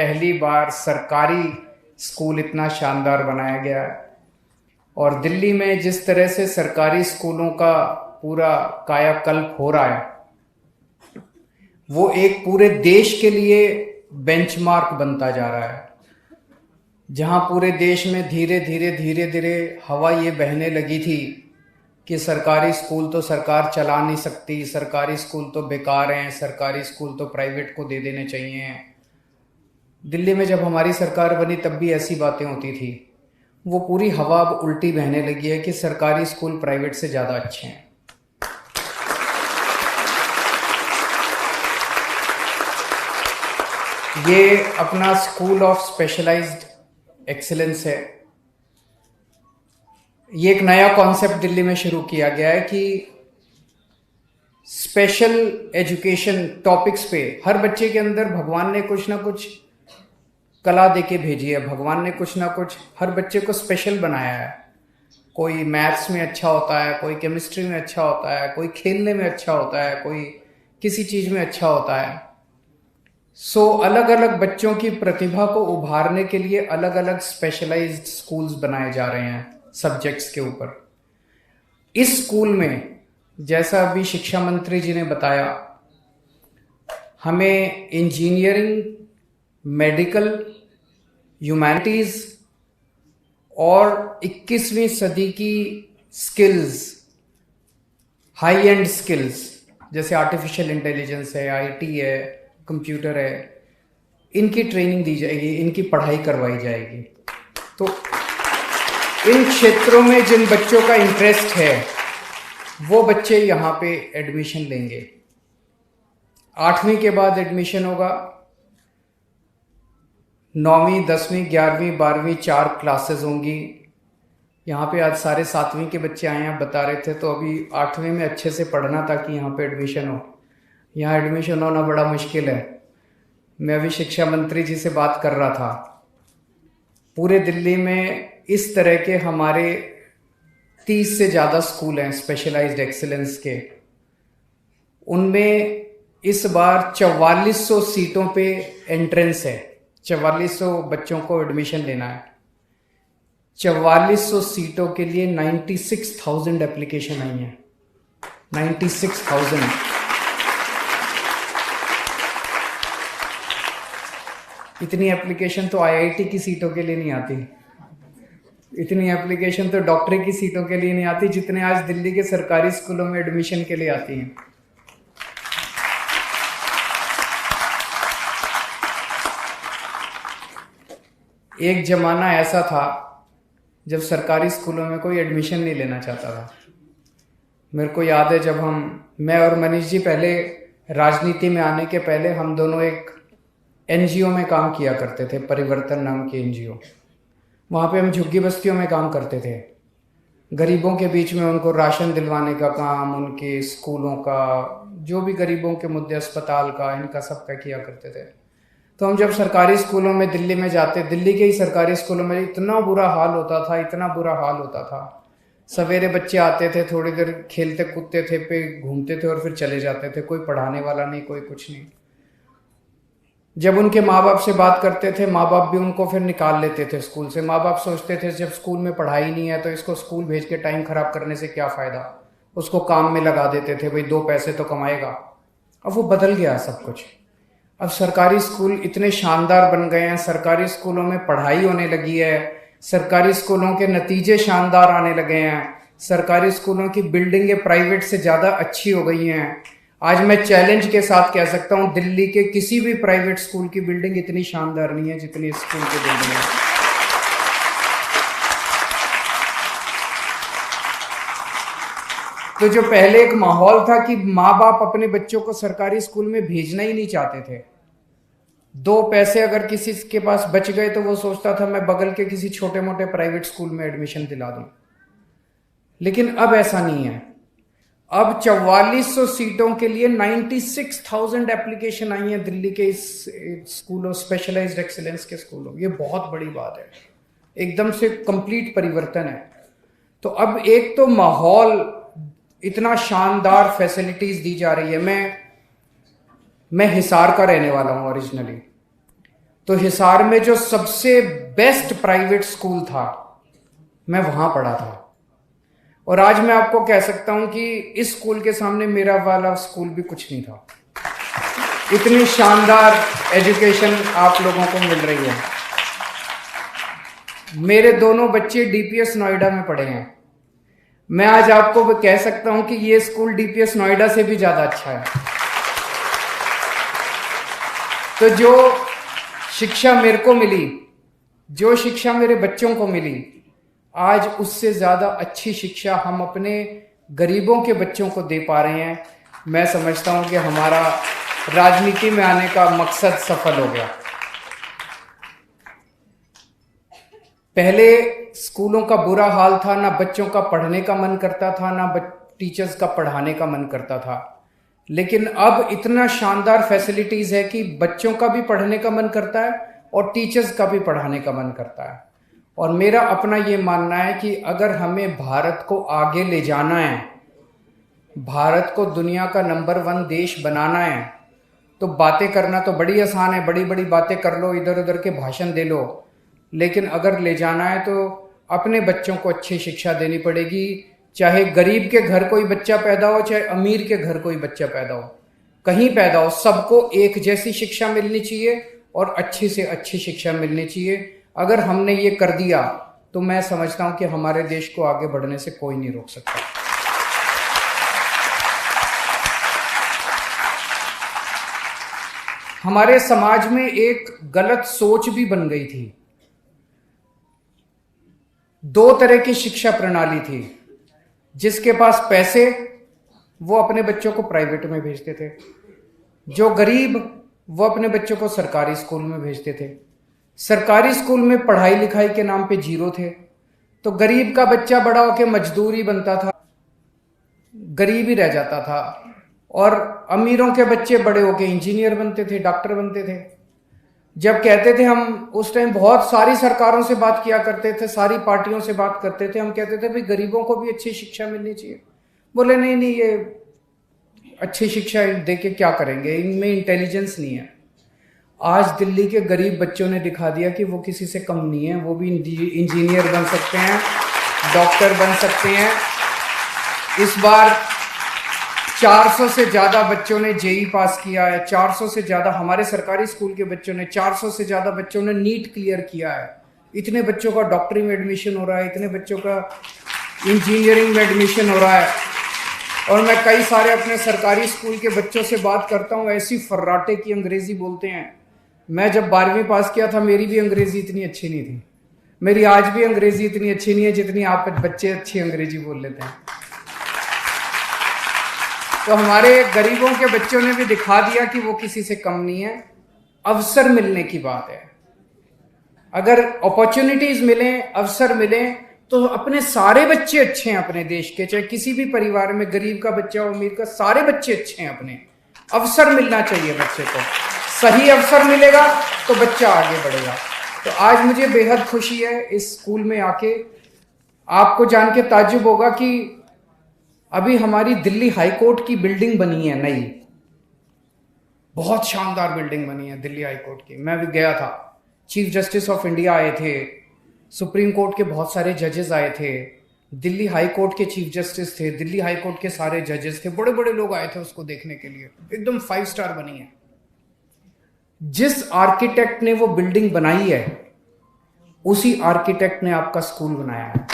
पहली बार सरकारी स्कूल इतना शानदार बनाया गया है। और दिल्ली में जिस तरह से सरकारी स्कूलों का पूरा कायाकल्प हो रहा है, वो एक पूरे देश के लिए बेंचमार्क बनता जा रहा है। जहां पूरे देश में धीरे धीरे हवा ये बहने लगी थी कि सरकारी स्कूल तो सरकार चला नहीं सकती, सरकारी स्कूल तो बेकार हैं, सरकारी स्कूल तो प्राइवेट को दे देने चाहिए। दिल्ली में जब हमारी सरकार बनी तब भी ऐसी बातें होती थी। वो पूरी हवा अब उल्टी बहने लगी है कि सरकारी स्कूल प्राइवेट से ज़्यादा अच्छे हैं। ये अपना स्कूल ऑफ स्पेशलाइज्ड एक्सीलेंस है। ये एक नया कॉन्सेप्ट दिल्ली में शुरू किया गया है कि स्पेशल एजुकेशन टॉपिक्स पे हर बच्चे के अंदर भगवान ने कुछ ना कुछ कला देके भेजी है। भगवान ने कुछ ना कुछ हर बच्चे को स्पेशल बनाया है। कोई मैथ्स में अच्छा होता है, कोई केमिस्ट्री में अच्छा होता है, कोई खेलने में अच्छा होता है, कोई किसी चीज़ में अच्छा होता है। अलग अलग बच्चों की प्रतिभा को उभारने के लिए अलग अलग स्पेशलाइज्ड स्कूल्स बनाए जा रहे हैं सब्जेक्ट्स के ऊपर। इस स्कूल में जैसा अभी शिक्षा मंत्री जी ने बताया, हमें इंजीनियरिंग, मेडिकल, ह्यूमैनिटीज और 21वीं सदी की स्किल्स, हाई एंड स्किल्स जैसे आर्टिफिशियल इंटेलिजेंस है, आईटी है, कंप्यूटर है, इनकी ट्रेनिंग दी जाएगी, इनकी पढ़ाई करवाई जाएगी। तो इन क्षेत्रों में जिन बच्चों का इंटरेस्ट है वो बच्चे यहाँ पे एडमिशन लेंगे। 8वीं के बाद एडमिशन होगा। 9वीं, 10वीं, 11वीं, 12वीं 4 क्लासेस होंगी। यहाँ पे आज सारे 7वीं के बच्चे आए हैं, बता रहे थे। तो अभी 8वीं में अच्छे से पढ़ना ताकि यहाँ पे एडमिशन हो। यहाँ एडमिशन होना बड़ा मुश्किल है। मैं अभी शिक्षा मंत्री जी से बात कर रहा था। पूरे दिल्ली में इस तरह के हमारे 30 से ज़्यादा स्कूल हैं स्पेशलाइज्ड एक्सीलेंस के। उनमें इस बार 4400 सीटों पे एंट्रेंस है। 4400 बच्चों को एडमिशन लेना है। 4400 सीटों के लिए 96,000 एप्लीकेशन आई हैं। 96,000। इतनी एप्लीकेशन तो आईआईटी की सीटों के लिए नहीं आती। इतनी एप्लीकेशन तो डॉक्टरी की सीटों के लिए नहीं आती जितने आज दिल्ली के सरकारी स्कूलों में एडमिशन के लिए आती हैं। एक जमाना ऐसा था जब सरकारी स्कूलों में कोई एडमिशन नहीं लेना चाहता था। मेरे को याद है जब मैं और मनीष जी पहले राजनीति में आने के पहले हम दोनों एक एनजीओ में काम किया करते थे, परिवर्तन नाम की एनजीओ। वहाँ पे हम झुग्गी बस्तियों में काम करते थे। गरीबों के बीच में उनको राशन दिलवाने का काम, उनके स्कूलों का, जो भी गरीबों के मुद्दे, अस्पताल का, इनका सबका किया करते थे। तो हम जब सरकारी स्कूलों में दिल्ली में जाते, दिल्ली के ही सरकारी स्कूलों में इतना बुरा हाल होता था, इतना बुरा हाल होता था। सवेरे बच्चे आते थे, थोड़ी देर खेलते कूदते थे, पे घूमते थे और फिर चले जाते थे। कोई पढ़ाने वाला नहीं, कोई कुछ नहीं। जब उनके माँ बाप से बात करते थे, माँ बाप भी उनको फिर निकाल लेते थे स्कूल से। माँ बाप सोचते थे जब स्कूल में पढ़ाई नहीं है तो इसको स्कूल भेज के टाइम खराब करने से क्या फ़ायदा। उसको काम में लगा देते थे, भाई 2 पैसे तो कमाएगा। अब वो बदल गया सब कुछ। अब सरकारी स्कूल इतने शानदार बन गए हैं, सरकारी स्कूलों में पढ़ाई होने लगी है, सरकारी स्कूलों के नतीजे शानदार आने लगे हैं, सरकारी स्कूलों की बिल्डिंगें प्राइवेट से ज़्यादा अच्छी हो गई हैं। आज मैं चैलेंज के साथ कह सकता हूं दिल्ली के किसी भी प्राइवेट स्कूल की बिल्डिंग इतनी शानदार नहीं है जितनी इस स्कूल की बिल्डिंग है। तो जो पहले एक माहौल था कि माँ बाप अपने बच्चों को सरकारी स्कूल में भेजना ही नहीं चाहते थे। 2 पैसे अगर किसी के पास बच गए तो वो सोचता था मैं बगल के किसी छोटे मोटे प्राइवेट स्कूल में एडमिशन दिला दूं। लेकिन अब ऐसा नहीं है। अब 4400 सीटों के लिए 96,000 एप्लीकेशन आई हैं दिल्ली के इस स्कूलों, स्पेशलाइज्ड एक्सीलेंस के स्कूलों। ये बहुत बड़ी बात है, एकदम से कंप्लीट परिवर्तन है। तो अब एक तो माहौल, इतना शानदार फैसिलिटीज दी जा रही है। मैं हिसार का रहने वाला हूँ ओरिजिनली। तो हिसार में जो सबसे बेस्ट प्राइवेट स्कूल था, मैं वहां पढ़ा था। और आज मैं आपको कह सकता हूं कि इस स्कूल के सामने मेरा वाला स्कूल भी कुछ नहीं था। इतनी शानदार एजुकेशन आप लोगों को मिल रही है। मेरे दोनों बच्चे डीपीएस नोएडा में पढ़े हैं। मैं आज आपको कह सकता हूं कि ये स्कूल डीपीएस नोएडा से भी ज्यादा अच्छा है। तो जो शिक्षा मेरे को मिली, जो शिक्षा मेरे बच्चों को मिली, आज उससे ज्यादा अच्छी शिक्षा हम अपने गरीबों के बच्चों को दे पा रहे हैं। मैं समझता हूं कि हमारा राजनीति में आने का मकसद सफल हो गया। पहले स्कूलों का बुरा हाल था, ना बच्चों का पढ़ने का मन करता था, ना टीचर्स का पढ़ाने का मन करता था। लेकिन अब इतना शानदार फैसिलिटीज है कि बच्चों का भी पढ़ने का मन करता है और टीचर्स का भी पढ़ाने का मन करता है। और मेरा अपना ये मानना है कि अगर हमें भारत को आगे ले जाना है, भारत को दुनिया का नंबर 1 देश बनाना है, तो बातें करना तो बड़ी आसान है, बड़ी बड़ी बातें कर लो, इधर उधर के भाषण दे लो। लेकिन अगर ले जाना है तो अपने बच्चों को अच्छी शिक्षा देनी पड़ेगी। चाहे गरीब के घर कोई बच्चा पैदा हो, चाहे अमीर के घर कोई बच्चा पैदा हो, कहीं पैदा हो, सबको एक जैसी शिक्षा मिलनी चाहिए और अच्छी से अच्छी शिक्षा मिलनी चाहिए। अगर हमने ये कर दिया तो मैं समझता हूं कि हमारे देश को आगे बढ़ने से कोई नहीं रोक सकता। हमारे समाज में एक गलत सोच भी बन गई थी। 2 तरह की शिक्षा प्रणाली थी। जिसके पास पैसे, वो अपने बच्चों को प्राइवेट में भेजते थे। जो गरीब, वो अपने बच्चों को सरकारी स्कूल में भेजते थे। सरकारी स्कूल में पढ़ाई लिखाई के नाम पे जीरो थे, तो गरीब का बच्चा बड़ा होके मजदूरी बनता था, गरीब ही रह जाता था। और अमीरों के बच्चे बड़े होके इंजीनियर बनते थे, डॉक्टर बनते थे। जब कहते थे, हम उस टाइम बहुत सारी सरकारों से बात किया करते थे, सारी पार्टियों से बात करते थे, हम कहते थे भाई गरीबों को भी अच्छी शिक्षा मिलनी चाहिए। बोले नहीं नहीं, ये अच्छी शिक्षा दे के क्या करेंगे, इनमें इंटेलिजेंस नहीं है। आज दिल्ली के गरीब बच्चों ने दिखा दिया कि वो किसी से कम नहीं है, वो भी इंजीनियर बन सकते हैं, डॉक्टर बन सकते हैं। इस बार 400 से ज़्यादा बच्चों ने जेई पास किया है, 400 से ज़्यादा हमारे सरकारी स्कूल के बच्चों ने, 400 से ज़्यादा बच्चों ने नीट क्लियर किया है। इतने बच्चों का डॉक्टरी में एडमिशन हो रहा है, इतने बच्चों का इंजीनियरिंग में एडमिशन हो रहा है। और मैं कई सारे अपने सरकारी स्कूल के बच्चों से बात करता हूँ, ऐसी फर्राटे की अंग्रेज़ी बोलते हैं। मैं जब 12वीं पास किया था, मेरी भी अंग्रेज़ी इतनी अच्छी नहीं थी। मेरी आज भी अंग्रेज़ी इतनी अच्छी नहीं है जितनी आप बच्चे अच्छी अंग्रेज़ी बोल लेते हैं। तो हमारे गरीबों के बच्चों ने भी दिखा दिया कि वो किसी से कम नहीं है। अवसर मिलने की बात है। अगर अपॉर्चुनिटीज मिले, अवसर मिले, तो अपने सारे बच्चे अच्छे हैं अपने देश के। चाहे किसी भी परिवार में गरीब का बच्चा हो, अमीर का, सारे बच्चे अच्छे हैं अपने। अवसर मिलना चाहिए बच्चे को। सही अवसर मिलेगा तो बच्चा आगे बढ़ेगा। तो आज मुझे बेहद खुशी है इस स्कूल में आके। आपको जान के ताज्जुब होगा कि अभी हमारी दिल्ली हाई कोर्ट की बिल्डिंग बनी है नई, बहुत शानदार बिल्डिंग बनी है दिल्ली हाई कोर्ट की। मैं भी गया था, चीफ जस्टिस ऑफ इंडिया आए थे, सुप्रीम कोर्ट के बहुत सारे जजेस आए थे, दिल्ली हाई कोर्ट के चीफ जस्टिस थे, दिल्ली हाई कोर्ट के सारे जजेस थे, बड़े बड़े लोग आए थे उसको देखने के लिए। एकदम 5 स्टार बनी है। जिस आर्किटेक्ट ने वो बिल्डिंग बनाई है, उसी आर्किटेक्ट ने आपका स्कूल बनाया है।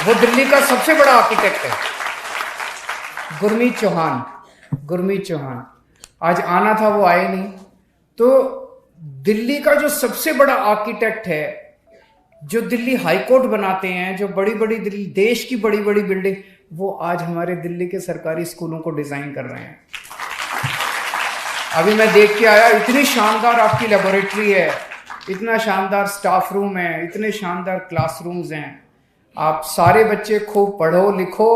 वो दिल्ली का सबसे बड़ा आर्किटेक्ट है, गुरमीत चौहान। आज आना था, वो आए नहीं। तो दिल्ली का जो सबसे बड़ा आर्किटेक्ट है, जो दिल्ली हाई कोर्ट बनाते हैं, जो बड़ी बड़ी दिल्ली देश की बड़ी बड़ी बिल्डिंग, वो आज हमारे दिल्ली के सरकारी स्कूलों को डिजाइन कर रहे हैं। अभी मैं देख के आया, इतनी शानदार आपकी लेबोरेटरी है, इतना शानदार स्टाफ रूम है, इतने शानदार क्लासरूम्स हैं। आप सारे बच्चे खूब पढ़ो लिखो